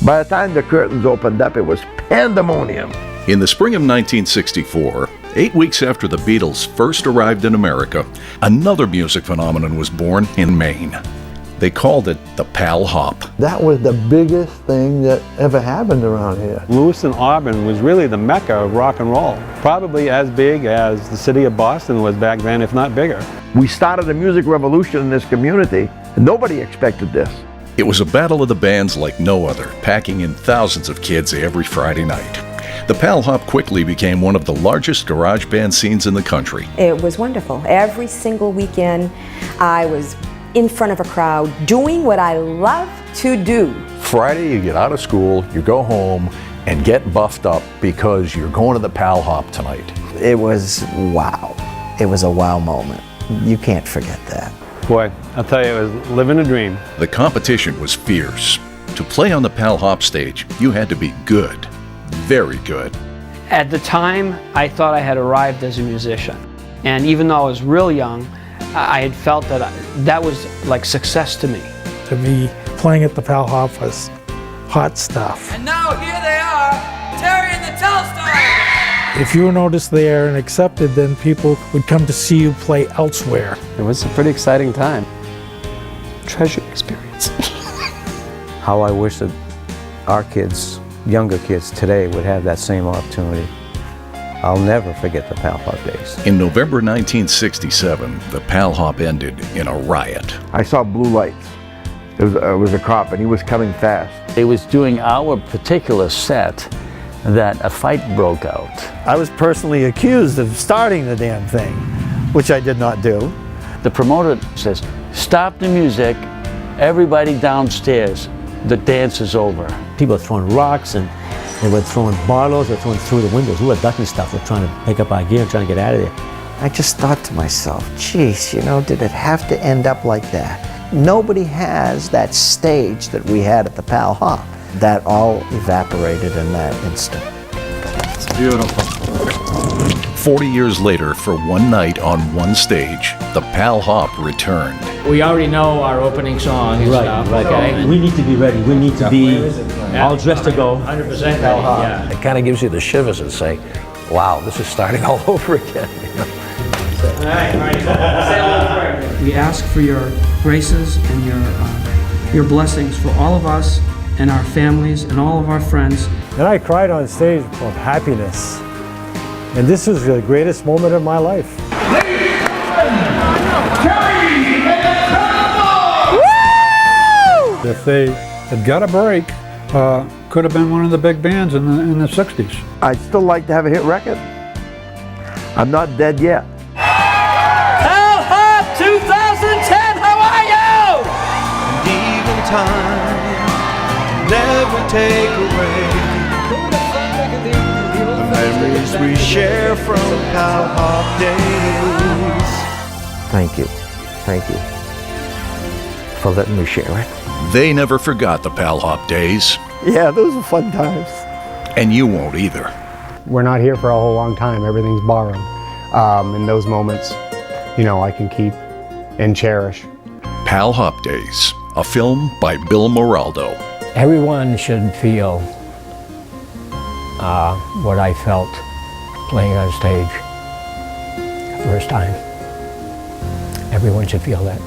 By the time the curtains opened up, it was pandemonium. In the spring of 1964, 8 weeks after the Beatles first arrived in America, another music phenomenon was born in Maine. They called it the Pal Hop. That was the biggest thing that ever happened around here. Lewiston-Auburn was really the mecca of rock and roll. Probably as big as the city of Boston was back then, if not bigger. We started a music revolution in this community, and nobody expected this. It was a battle of the bands like no other, packing in thousands of kids every Friday night. The Pal Hop quickly became one of the largest garage band scenes in the country. It was wonderful. Every single weekend I was in front of a crowd doing what I love to do. Friday, you get out of school, you go home and get buffed up because you're going to the Pal Hop tonight. It was wow. It was a wow moment. You can't forget that. Boy, I'll tell you, it was living a dream. The competition was fierce. To play on the Pal Hop stage, you had to be good, very good. At the time, I thought I had arrived as a musician. And even though I was real young, I had felt that that was like success to me. To me, playing at the Pal Hop was hot stuff. And now here they are, Terry and the Telstar! If you were noticed there and accepted, then people would come to see you play elsewhere. It was a pretty exciting time. Treasure experience. How I wish that our kids, younger kids today, would have that same opportunity. I'll never forget the Pal Hop days. In November 1967, the Pal Hop ended in a riot. I saw blue lights. It was a cop, and he was coming fast. It was during our particular set that a fight broke out. I was personally accused of starting the damn thing, which I did not do. The promoter says, "Stop the music, everybody downstairs, the dance is over." People were throwing rocks and they were throwing bottles, they were throwing through the windows. We were ducking stuff, we were trying to pick up our gear and trying to get out of there. I just thought to myself, geez, you know, did it have to end up like that? Nobody has that stage that we had at the Pal Hop. That all evaporated in that instant. It's beautiful. 40 years later, for one night on one stage, the Pal Hop returned. We already know our opening song and stuff. Okay? We need to be ready. We need to be all dressed to go. 100% ready, yeah. It kind of gives you the shivers and say, wow, this is starting all over again. All right. Say a little prayer. We ask for your graces and your blessings for all of us and our families and all of our friends. And I cried on stage of happiness. And this was the greatest moment of my life. If they had got a break, could have been one of the big bands in the 60s. I'd still like to have a hit record. I'm not dead yet. Pal Hop 2010, how are you? And even time never take away the memories we share from Pal Hop days. Thank you. Thank you for letting me share it. They never forgot the Pal Hop days. Yeah, those were fun times. And you won't either. We're not here for a whole long time. Everything's borrowed. And those moments, you know, I can keep and cherish. Pal Hop Days, a film by Bill Maroldo. Everyone should feel what I felt playing on stage the first time. Everyone should feel that.